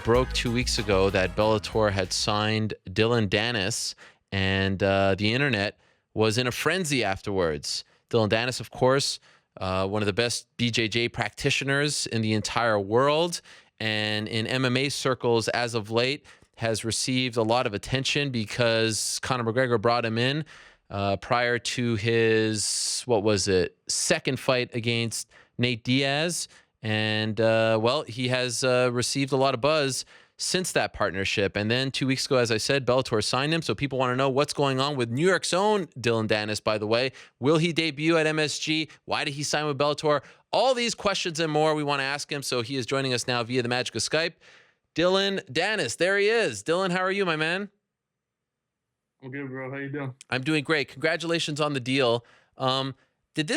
broke 2 weeks ago that Bellator had signed Dillon Danis, and the internet was in a frenzy afterwards. Dillon Danis, of course, one of the best BJJ practitioners in the entire world, and in MMA circles as of late has received a lot of attention because Conor McGregor brought him in prior to his, what was it, second fight against Nate Diaz. And, well, he has received a lot of buzz since that partnership. And then 2 weeks ago, as I said, Bellator signed him. So people want to know what's going on with New York's own Dillon Danis, by the way. Will he debut at MSG? Why did he sign with Bellator? All these questions and more we want to ask him. So he is joining us now via the magic of Skype. Dillon Danis, there he is. Dillon, how are you, my man? I'm good, bro. How you doing? I'm doing great. Congratulations on the deal. Did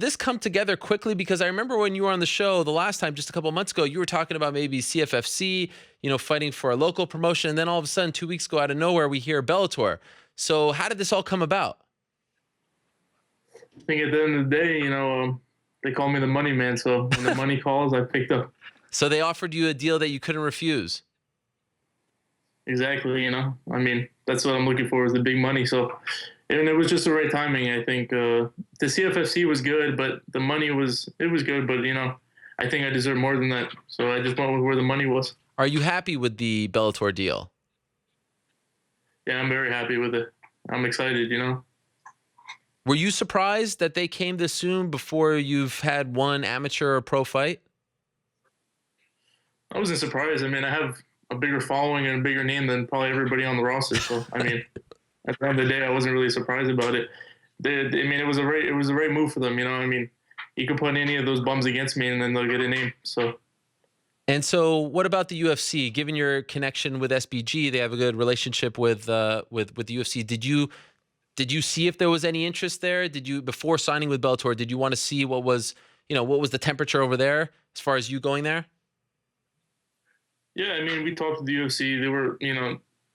this come together quickly? Because I remember when you were on the show the last time, just a couple of months ago, you were talking about maybe CFFC, fighting for a local promotion. And then all of a sudden, 2 weeks ago, out of nowhere, we hear Bellator. So how did this all come about? I think at the end of the day, they call me the money man. So when the money calls, I picked up. So they offered you a deal that you couldn't refuse. Exactly. I mean, that's what I'm looking for is the big money. So, and it was just the right timing. I think the CFFC was good, but the money was good. But, I think I deserve more than that. So I just went with where the money was. Are you happy with the Bellator deal? Yeah, I'm very happy with it. I'm excited, Were you surprised that they came this soon before you've had one amateur or pro fight? I wasn't surprised. I mean, I have a bigger following and a bigger name than probably everybody on the roster. So, I mean, at the end of the day, I wasn't really surprised about it. It was the right move for them. I mean, you can put any of those bums against me and then they'll get a name. And so what about the UFC? Given your connection with SBG, they have a good relationship with the UFC. Did you see if there was any interest there? Before signing with Bellator, did you want to see what was the temperature over there as far as you going there? Yeah, I mean, we talked to the UFC. They were,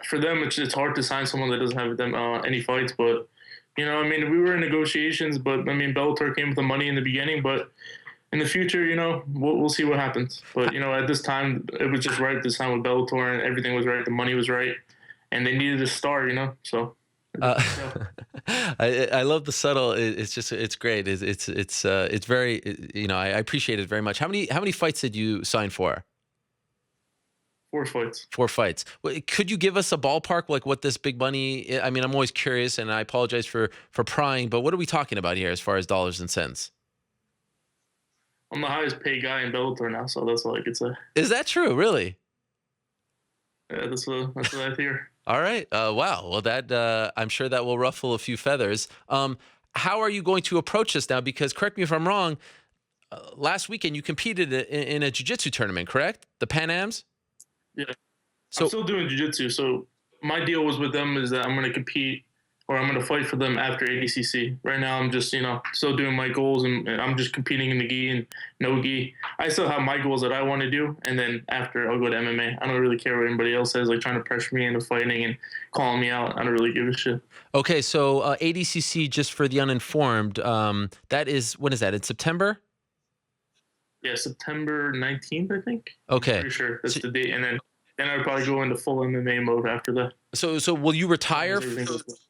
for them, it's hard to sign someone that doesn't have them any fights. But, we were in negotiations. But, Bellator came with the money in the beginning. But in the future, we'll see what happens. But, at this time, it was just right to sign with Bellator. And everything was right. The money was right. And they needed a star, so. I love the subtle. It's great. It's very, I appreciate it very much. How many fights did you sign for? 4 fights. 4 fights. Could you give us a ballpark, like what this big money? I mean, I'm always curious, and I apologize for prying, but what are we talking about here as far as dollars and cents? I'm the highest paid guy in Bellator now, so that's all I could say. Is that true? Really? Yeah, that's what I hear. All right. Wow. Well, that I'm sure that will ruffle a few feathers. How are you going to approach this now? Because correct me if I'm wrong. Last weekend you competed in a jiu-jitsu tournament, correct? The Pan Ams. Yeah. I'm still doing jiu-jitsu. So my deal was with them is that I'm going to compete or I'm going to fight for them after ADCC. Right now I'm just, still doing my goals and I'm just competing in the gi and no gi. I still have my goals that I want to do. And then after I'll go to MMA. I don't really care what anybody else says, like trying to pressure me into fighting and calling me out. I don't really give a shit. Okay. So ADCC, just for the uninformed, that is, when is that? In September? Yeah, September 19th, I think. Okay. I'm pretty sure that's the date. And then I'd probably go into full MMA mode after that. So will you retire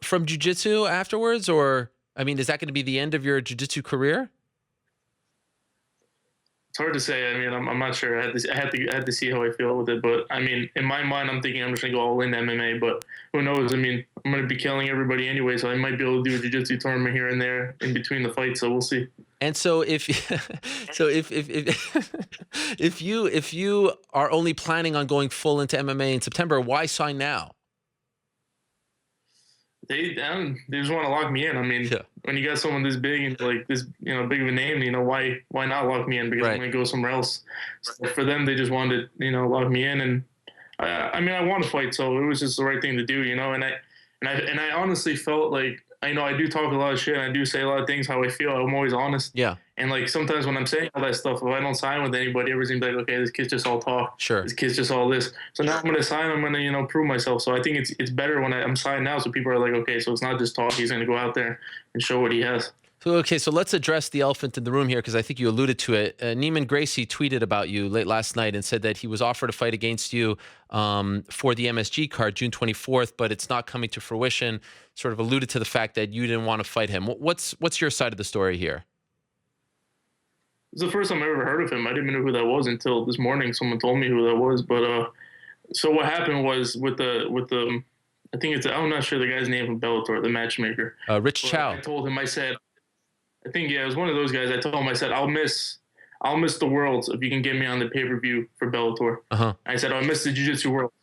from jiu-jitsu afterwards? Or, is that going to be the end of your jiu-jitsu career? It's hard to say. I'm not sure. I had to see how I feel with it. But, in my mind, I'm thinking I'm just going to go all in MMA. But who knows? I'm going to be killing everybody anyway. So I might be able to do a jiu-jitsu tournament here and there in between the fights. So we'll see. And so if you are only planning on going full into MMA in September, why sign now? They just want to lock me in. When you got someone this big and like this, big of a name, why not lock me in? Because I'm going to go somewhere else. So for them, they just wanted, lock me in. And I want to fight, so it was just the right thing to do, And I honestly felt like, I do talk a lot of shit and I do say a lot of things how I feel. I'm always honest. Yeah. And like sometimes when I'm saying all that stuff, if I don't sign with anybody, everything's like, okay, this kid's just all talk. Sure. This kid's just all this. So now I'm going to sign. I'm going to, prove myself. So I think it's better when I'm signed now. So people are like, okay, so it's not just talk. He's going to go out there and show what he has. So, okay, so let's address the elephant in the room here because I think you alluded to it. Neiman Gracie tweeted about you late last night and said that he was offered a fight against you for the MSG card June 24th, but it's not coming to fruition. Sort of alluded to the fact that you didn't want to fight him. What's your side of the story here? It's the first time I ever heard of him. I didn't even know who that was until this morning. Someone told me who that was. But so what happened was with the I think it's I'm not sure the guy's name from Bellator, the matchmaker. Rich But Chow. I told him, I said, I think yeah, it was one of those guys. I told him, I said, I'll miss the Worlds if you can get me on the pay-per-view for Bellator. I said, I'll miss the Jiu-Jitsu Worlds.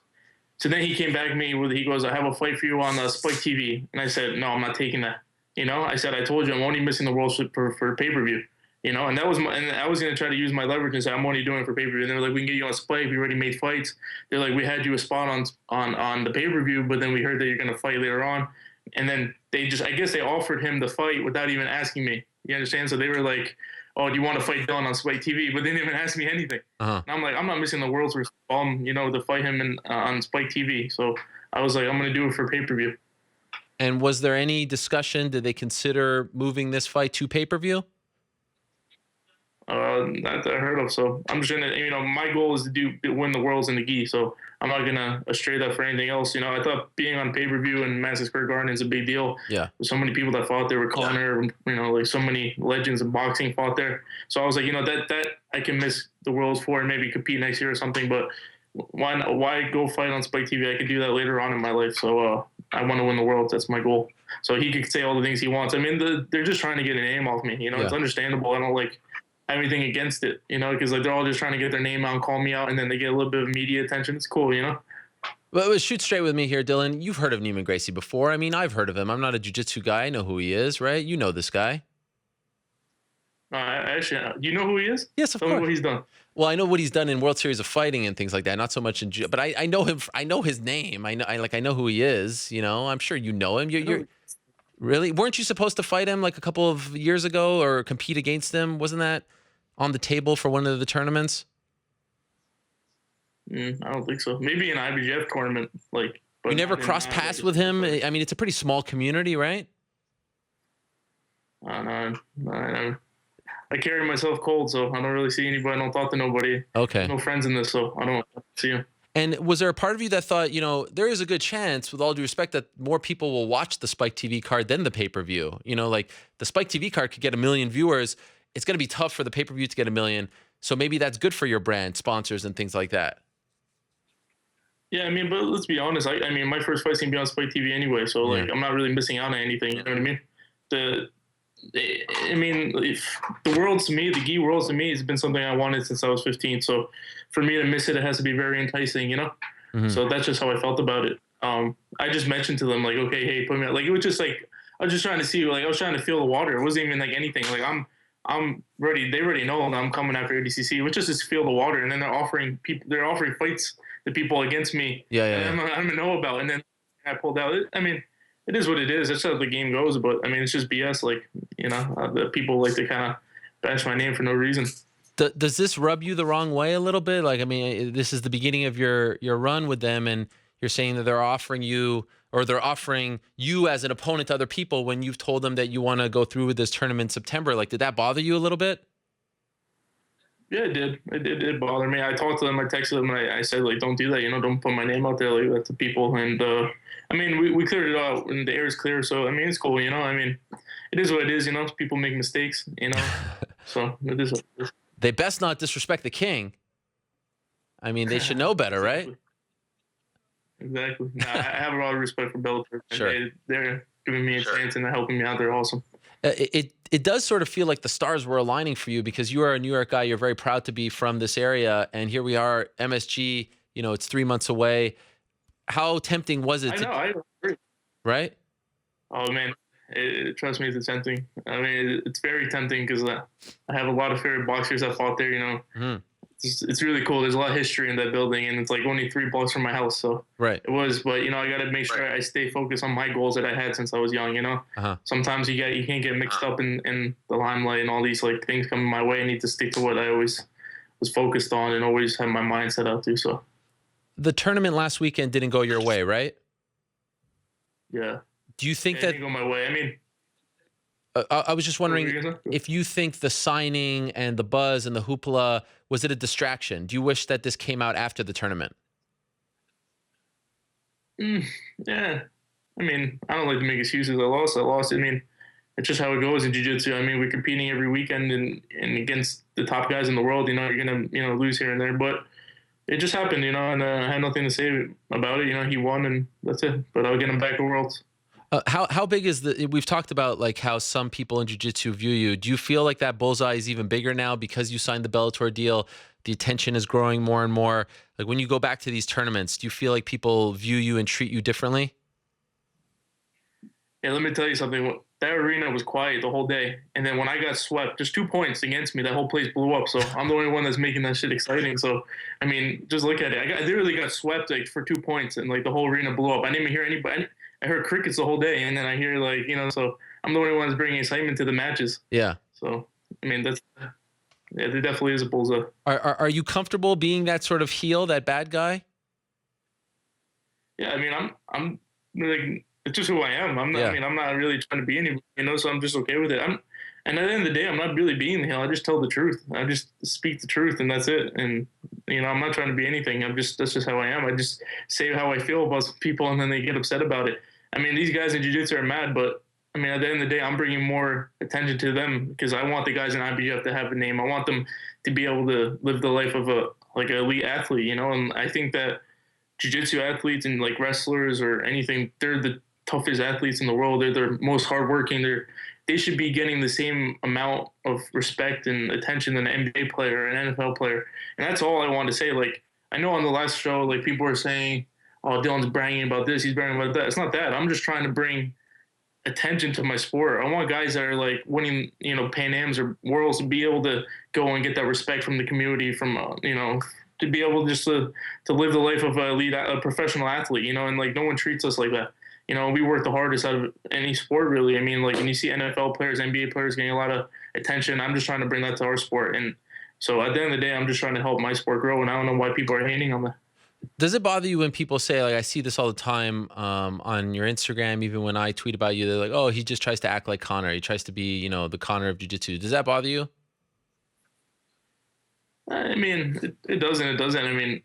So then he came back to me with, he goes, I have a fight for you on Spike TV. And I said, no, I'm not taking that. I said, I told you I'm only missing the Worlds for pay-per-view. And that was and I was going to try to use my leverage and say, I'm only doing it for pay-per-view. And they were like, we can get you on Spike. We already made fights. They're like, we had you a spot on the pay-per-view, but then we heard that you're going to fight later on. And then I guess they offered him the fight without even asking me. You understand? So they were like, oh, do you want to fight Dillon on Spike TV? But they didn't even ask me anything. And I'm like, I'm not missing the Worlds for to fight him on Spike TV. So I was like, I'm going to do it for pay-per-view. And was there any discussion? Did they consider moving this fight to pay-per-view? That I heard of. So I'm just gonna, my goal is to win the Worlds in the gi. So I'm not gonna stray that for anything else. I thought being on pay-per-view in Madison Square Garden is a big deal. Yeah. There's so many people that fought there with Conor. Like so many legends of boxing fought there. So I was like, that I can miss the Worlds for and maybe compete next year or something. But why go fight on Spike TV? I could do that later on in my life. So I want to win the Worlds. That's my goal. So he could say all the things he wants. I mean, they're just trying to get a name off me. It's understandable. I don't have anything against it, because they're all just trying to get their name out and call me out, and then they get a little bit of media attention. It's cool, Well, shoot straight with me here, Dillon. You've heard of Neiman Gracie before. I mean, I've heard of him. I'm not a jiu-jitsu guy. I know who he is, right? You know this guy. Actually, do you know who he is? Yes, of course. Tell me what he's done. Well, I know what he's done in World Series of Fighting and things like that. Not so much in but I know him. I know his name. I know who he is. I'm sure you know him. You're really, weren't you supposed to fight him like a couple of years ago or compete against him? Wasn't that on the table for one of the tournaments? I don't think so. Maybe an IBJF tournament, but you never crossed paths with him. I mean, it's a pretty small community, right? No, I carry myself cold, so I don't really see anybody. I don't talk to nobody. Okay. No friends in this, so I don't see him. And was there a part of you that thought, there is a good chance, with all due respect, that more people will watch the Spike TV card than the pay-per-view? Like the Spike TV card could get 1 million viewers. It's going to be tough for the pay-per-view to get 1 million. So maybe that's good for your brand, sponsors, and things like that. Yeah, I mean, but let's be honest. I mean, my first fight's going to be on Spike TV anyway, so I'm not really missing out on anything. You know what I mean? If the Worlds to me, the gi Worlds to me, has been something I wanted since I was 15. So for me to miss it, it has to be very enticing, So that's just how I felt about it. I just mentioned to them okay, hey, put me out. It was just I was just trying to see, I was trying to feel the water. It wasn't even anything. I'm ready. They already know that I'm coming after ADCC, which is just feel the water. And then they're offering fights to people against me. Yeah. I don't even know about. And then I pulled out. It is what it is. That's how the game goes. But it's just BS. The people like to kind of bash my name for no reason. Does this rub you the wrong way a little bit? This is the beginning of your run with them, and you're saying that they're offering you as an opponent to other people when you've told them that you want to go through with this tournament in September. Did that bother you a little bit? Yeah, it did. It did bother me. I talked to them. I texted them, and I said, don't do that. Don't put my name out there like that to people. And we cleared it out, and the air is clear. So it's cool. It is what it is. People make mistakes. So it is what it is. They best not disrespect the king. They should know better, right? Exactly. No, I have a lot of respect for Bellator. Sure. They're giving me a chance and they're helping me out. They're awesome. It does sort of feel like the stars were aligning for you because you are a New York guy. You're very proud to be from this area. And here we are, MSG, it's 3 months away. How tempting was it? I agree. Right? Oh, man. Trust me, it's tempting. It's very tempting because I have a lot of favorite boxers that fought there, Mm-hmm. It's really cool. There's a lot of history in that building, and it's only 3 blocks from my house. So right. It was, but I got to make sure I stay focused on my goals that I had since I was young. Sometimes you can't get mixed up in the limelight and all these things coming my way. I need to stick to what I always was focused on and always had my mind set out to. So the tournament last weekend didn't go your way, right? Yeah. Do you think it that didn't go my way? I was just What were wondering you gonna say? if you think the signing and the buzz and the hoopla, was it a distraction? Do you wish that this came out after the tournament? Mm, yeah. I mean, I don't like to make excuses. I lost. I lost. I mean, it's just how it goes in jiu-jitsu. I mean, we're competing every weekend and against the top guys in the world. You know, you're gonna lose here and there, but it just happened. You know, and I had nothing to say about it. You know, he won and that's it. But I'll get him back to Worlds. How big is the? We've talked about like how some people in jiu-jitsu view you. Do you feel like that bullseye is even bigger now because you signed the Bellator deal? The attention is growing more and more. Like when you go back to these tournaments, do you feel like people view you and treat you differently? Yeah, let me tell you something. That arena was quiet the whole day, and then when I got swept, just 2 points against me, that whole place blew up. So I'm the only one that's making that shit exciting. So, I mean, just look at it. I literally got swept like for 2 points, and like the whole arena blew up. I didn't even hear anybody. I heard crickets the whole day, and then I hear like so I'm the only one that's bringing excitement to the matches. Yeah. So, I mean, that's yeah, there definitely is a bullseye. Are you comfortable being that sort of heel, that bad guy? Yeah, I mean, I'm like it's just who I am. I'm not. I Yeah. mean, I'm not really trying to be anybody, So I'm just okay with it. And at the end of the day, I'm not really being the hell. I just tell the truth. I just speak the truth, and that's it. And I'm not trying to be anything. That's just how I am. I just say how I feel about people, and then they get upset about it. I mean, these guys in jiu-jitsu are mad, but I mean, at the end of the day, I'm bringing more attention to them because I want the guys in IBF to have a name. I want them to be able to live the life of a like an elite athlete, And I think that jiu-jitsu athletes and like wrestlers or anything, they're the toughest athletes in the world. They're the most hardworking. They should be getting the same amount of respect and attention than an NBA player or an NFL player. And that's all I want to say. Like I know on the last show, like people are saying, "Oh, Dylan's bragging about this. He's bragging about that." It's not that. I'm just trying to bring attention to my sport. I want guys that are like winning, Pan Ams or Worlds to be able to go and get that respect from the community, from to be able just to live the life of a professional athlete, and like no one treats us like that. We work the hardest out of any sport, really. I mean, like when you see NFL players, NBA players getting a lot of attention, I'm just trying to bring that to our sport. And so at the end of the day, I'm just trying to help my sport grow. And I don't know why people are hating on that. Does it bother you when people say, like, I see this all the time on your Instagram, even when I tweet about you, they're like, oh, he just tries to act like Connor. He tries to be, the Connor of jiu-jitsu. Does that bother you? I mean, it doesn't. It doesn't. I mean,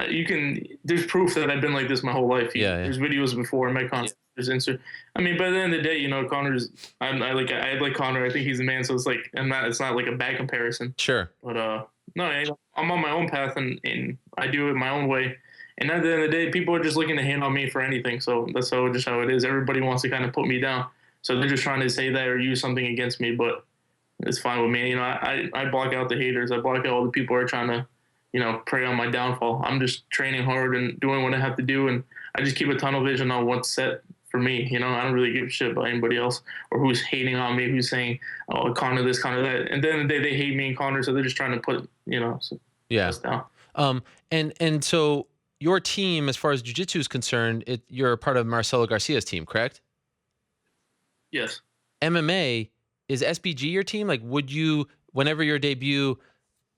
you can. There's proof that I've been like this my whole life. Yeah, yeah. There's videos before I met Connor. There's Insta. I mean, by the end of the day, Connor's. I like Connor. I think he's the man. So it's like I'm not. It's not like a bad comparison. Sure. But no, I'm on my own path and I do it my own way. And at the end of the day, people are just looking to hate on me for anything. So that's just how it is. Everybody wants to kind of put me down. So they're just trying to say that or use something against me. But it's fine with me. I block out the haters. I block out all the people who are trying to, prey on my downfall. I'm just training hard and doing what I have to do. And I just keep a tunnel vision on what's set for me. I don't really give a shit about anybody else or who's hating on me, who's saying, oh, Connor this, Connor that. And then the day they hate me and Connor, so they're just trying to put, us down. And so your team, as far as jiu-jitsu is concerned, you're a part of Marcelo Garcia's team, correct? Yes. MMA, is SBG your team? Like, would you, whenever your debut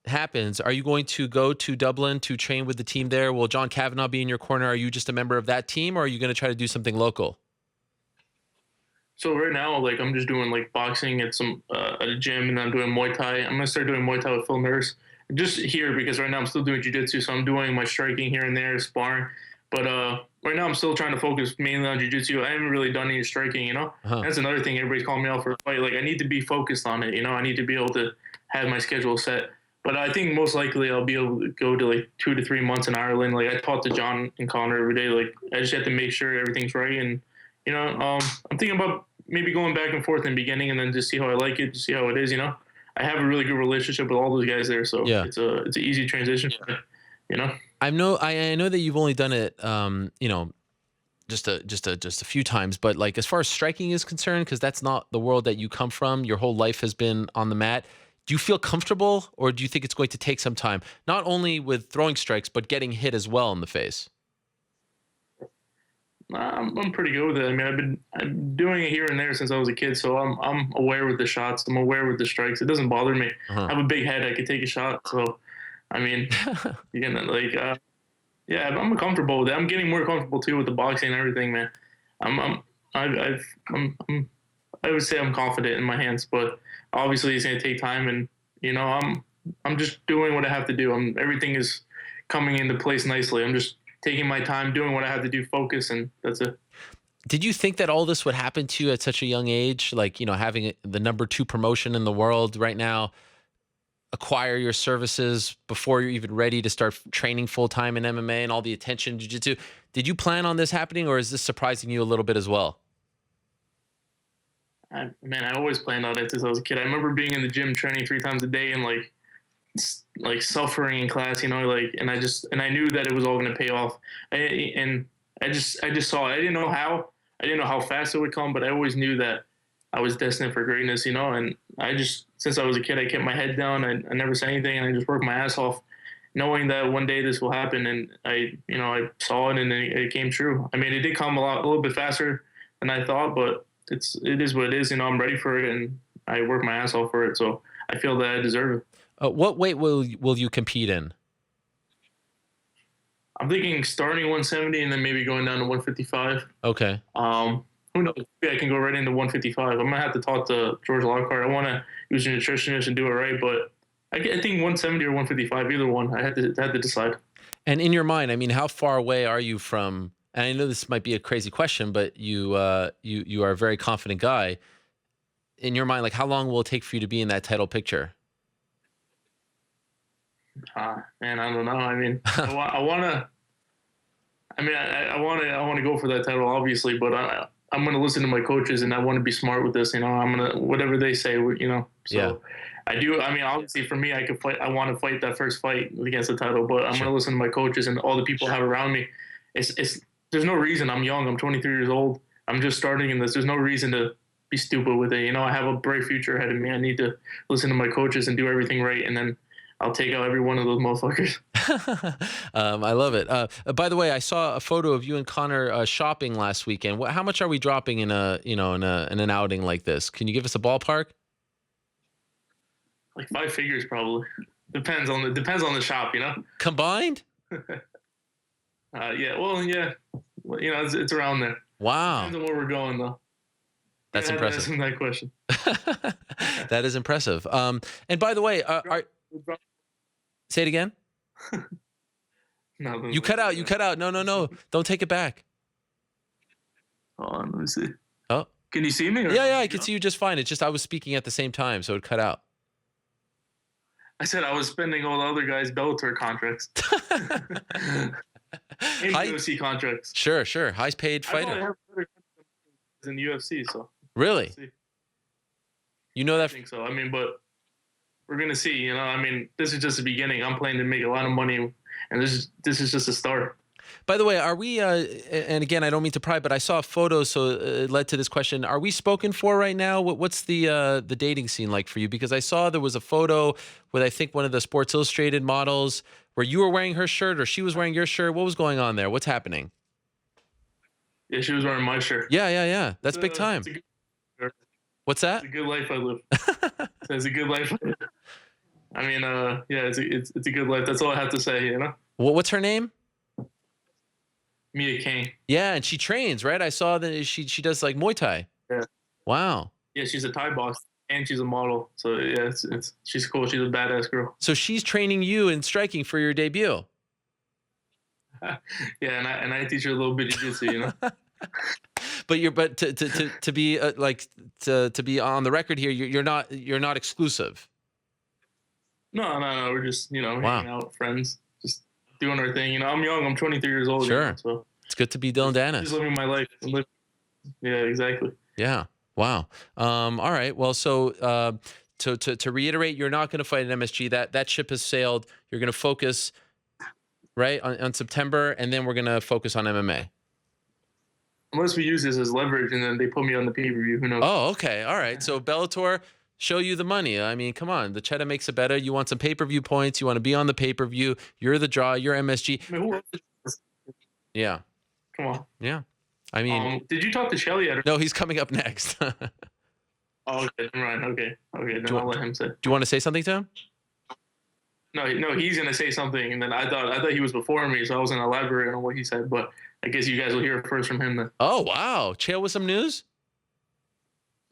happens, are you going to go to Dublin to train with the team there? Will John Kavanagh be in your corner? Are you just a member of that team, or are you going to try to do something local? So right now, like I'm just doing like boxing at a gym, and I'm doing Muay Thai. I'm gonna start doing Muay Thai with Phil Nurse, just here because right now I'm still doing jiu-jitsu, so I'm doing my striking here and there, sparring. But right now I'm still trying to focus mainly on jiu-jitsu. I haven't really done any striking, That's another thing everybody's calling me out for a fight. Like I need to be focused on it, I need to be able to have my schedule set. But I think most likely I'll be able to go to like 2 to 3 months in Ireland. Like I talk to John and Connor every day. Like I just have to make sure everything's right. And I'm thinking about maybe going back and forth in the beginning and then just see how I like it, to see how it is. I have a really good relationship with all those guys there, so Yeah. it's an easy transition. I know that you've only done it, just a few times, but like as far as striking is concerned, because that's not the world that you come from. Your whole life has been on the mat. Do you feel comfortable, or do you think it's going to take some time, not only with throwing strikes, but getting hit as well in the face? I'm pretty good with it. I mean, I'm doing it here and there since I was a kid, so I'm aware with the shots. I'm aware with the strikes. It doesn't bother me. I have a big head. I could take a shot. So, I mean, you can like, yeah, I'm comfortable with it. I'm getting more comfortable too with the boxing and everything, man. I'm I would say I'm confident in my hands, but obviously it's gonna take time, and I'm just doing what I have to do. Everything is coming into place nicely. I'm just taking my time, doing what I have to do, focus, and that's it. Did you think that all this would happen to you at such a young age? Like, having the #2 promotion in the world right now, acquire your services before you're even ready to start training full time in MMA and all the attention jiu-jitsu. Did you plan on this happening, or is this surprising you a little bit as well? Man, I always planned on it since I was a kid. I remember being in the gym training 3 times a day and like suffering in class, and I knew that it was all going to pay off. I just saw it. I didn't know how fast it would come, but I always knew that I was destined for greatness, and since I was a kid, I kept my head down. I never said anything, and I just worked my ass off, knowing that one day this will happen. And I saw it, and it came true. I mean, it did come a little bit faster than I thought, but it is what it is. I'm ready for it, and I work my ass off for it. So I feel that I deserve it. What weight will you compete in? I'm thinking starting 170 and then maybe going down to 155. Okay. Who knows? Maybe I can go right into 155. I'm gonna have to talk to George Lockhart. I want to use a nutritionist and do it right, but I think 170 or 155, either one. I had to decide. And in your mind, I mean, how far away are you from? And I know this might be a crazy question, but you are a very confident guy. In your mind, like, how long will it take for you to be in that title picture? Man, I don't know. I mean, I want to. I mean, I want to go for that title, obviously, but I'm going to listen to my coaches, and I want to be smart with this. I'm going to whatever they say. So yeah. I do. I mean, obviously, for me, I could fight. I want to fight that first fight against the title, but I'm going to listen to my coaches and all the people I have around me. There's no reason. I'm young. I'm 23 years old. I'm just starting in this. There's no reason to be stupid with it. I have a bright future ahead of me. I need to listen to my coaches and do everything right, and then I'll take out every one of those motherfuckers. I love it. By the way, I saw a photo of you and Connor shopping last weekend. How much are we dropping in in an outing like this? Can you give us a ballpark? Like 5 figures, probably. Depends on the shop, Combined? Yeah. Well, yeah. It's around there. Wow. Depends on where we're going, though. That's impressive. Ask him that question. That is impressive. And by the way, say it again. No, you cut out. You cut out. No. Don't take it back. Hold on, let me see. Oh, can you see me? Yeah, I can see you just fine. It's just I was speaking at the same time, so it cut out. I said I was spending all the other guys' Bellator contracts. UFC contracts. Sure. Highest paid fighter. In UFC, so. Really? You know that? I think so. I mean, but we're gonna see. I mean, this is just the beginning. I'm planning to make a lot of money, and this is just a start. By the way, are we? And again, I don't mean to pry, but I saw a photo, so it led to this question: are we spoken for right now? What's the dating scene like for you? Because I saw there was a photo with I think one of the Sports Illustrated models where you were wearing her shirt or she was wearing your shirt. What was going on there? What's happening? Yeah, she was wearing my shirt. Yeah. That's big time. What's that? It's a good life I live. It's a good life. I mean, yeah, it's a good life. That's all I have to say. What's her name? Mia Kane. Yeah, and she trains, right? I saw that she does like Muay Thai. Yeah. Wow. Yeah, she's a Thai boss and she's a model. So yeah, she's cool. She's a badass girl. So she's training you in striking for your debut. Yeah, and I teach her a little bit of jiu-jitsu, But to be to be on the record here, you're not exclusive. No. We're just hanging out, friends, just doing our thing. I'm young. I'm 23 years old. Sure. So it's good to be Dillon Danis. Just living my life. Yeah, exactly. Yeah. Wow. All right. Well, so to reiterate, you're not going to fight an MSG. That ship has sailed. You're going to focus right on September, and then we're going to focus on MMA. Unless we use this as leverage, and then they put me on the pay-per-view. Who knows? Oh, okay. All right. So Bellator, show you the money. I mean, come on. The cheddar makes it better. You want some pay-per-view points. You want to be on the pay-per-view. You're the draw. You're MSG. I mean, yeah. Come on. Yeah. I mean. Did you talk to Shelly yet? No, he's coming up next. Oh, okay. Right. Okay. Then I'll let him say. Do you want to say something to him? No, he's gonna say something, and then I thought he was before me, so I was gonna elaborate on what he said, but I guess you guys will hear it first from him then. Oh wow, Chael with some news.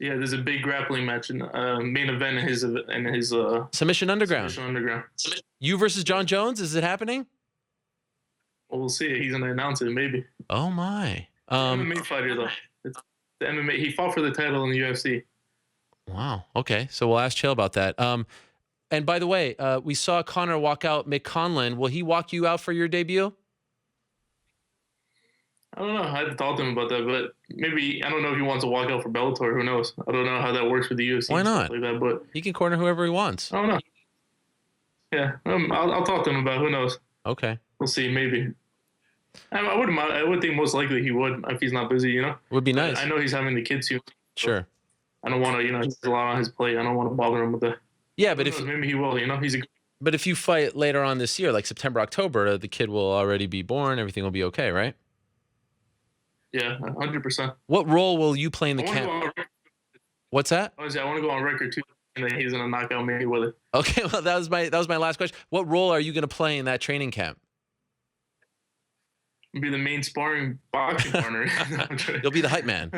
Yeah, there's a big grappling match in main event in his Submission Underground. Submission Underground. You versus John Jones. Is it happening? Well, we'll see. He's gonna announce it maybe. Oh my. MMA fighter though. It's the MMA. He fought for the title in the UFC. Wow. Okay. So we'll ask Chael about that. And by the way, we saw Connor walk out Mick Conlon. Will he walk you out for your debut? I don't know. I had to talk to him about that, but maybe I don't know if he wants to walk out for Bellator. Who knows? I don't know how that works with the UFC. Why and not? stuff like that, but He can corner whoever he wants. I don't know. Yeah, I'll talk to him about. Who knows? Okay. We'll see. Maybe. I wouldn't. I would think most likely he would if he's not busy. You know. Would be nice. I know he's having the kids soon. Sure. I don't want to. You know, he's a lot on his plate. I don't want to bother him with that. Yeah, but Who knows? Maybe he will. You know, he's a. but if you fight later on this year, like September, October, the kid will already be born. Everything will be okay, right? Yeah, 100%. What role will you play in the camp? What's that? Honestly, I want to go on record too, and that he's gonna knock out Mayweather. Okay, well that was my last question. What role are you going to play in that training camp? Be the main sparring boxing partner. You'll be the hype man.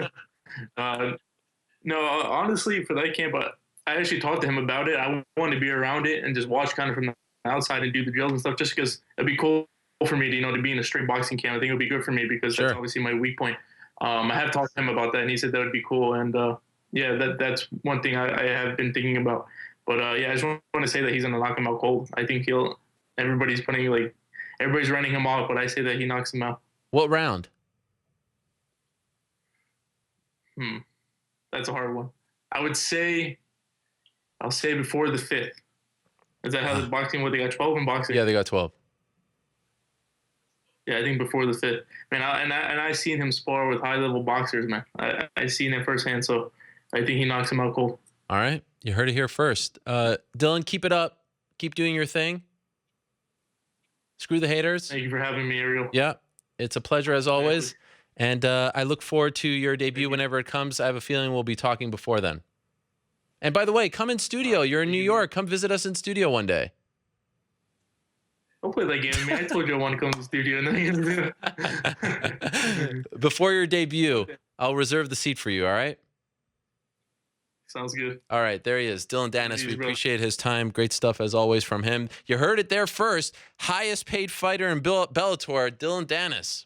No, honestly, for that camp, I actually talked to him about it. I wanted to be around it and just watch kind of from the outside and do the drills and stuff, just because it'd be cool for me to, you know, to be in a straight boxing camp. I think it would be good for me because Sure. that's obviously my weak point. I have talked to him about that, and he said that would be cool. And yeah, that's one thing I have been thinking about. But yeah, I just want to say that he's gonna knock him out cold. I think everybody's running him off, but I say that he knocks him out. What round? That's a hard one. I'll say before the 5th. Is that how the boxing? What, they got 12 in boxing? Yeah, they got 12. Yeah, I think before the 5th. Man, I seen him spar with high level boxers, man. I seen it firsthand, so I think he knocks him out cold. All right, you heard it here first. Dillon, keep it up. Keep doing your thing. Screw the haters. Thank you for having me, Ariel. Yeah, it's a pleasure as always. And I look forward to your debut whenever it comes. I have a feeling we'll be talking before then. And by the way, come in studio. You're in New York. Come visit us in studio one day. Don't play that game, man. I told you I want to come to the studio. Before your debut, I'll reserve the seat for you, all right? Sounds good. All right, there he is. Dillon Danis. Jeez, We bro. appreciate his time. Great stuff as always from him. You heard it there first. Highest paid fighter in Bellator, Dillon Danis.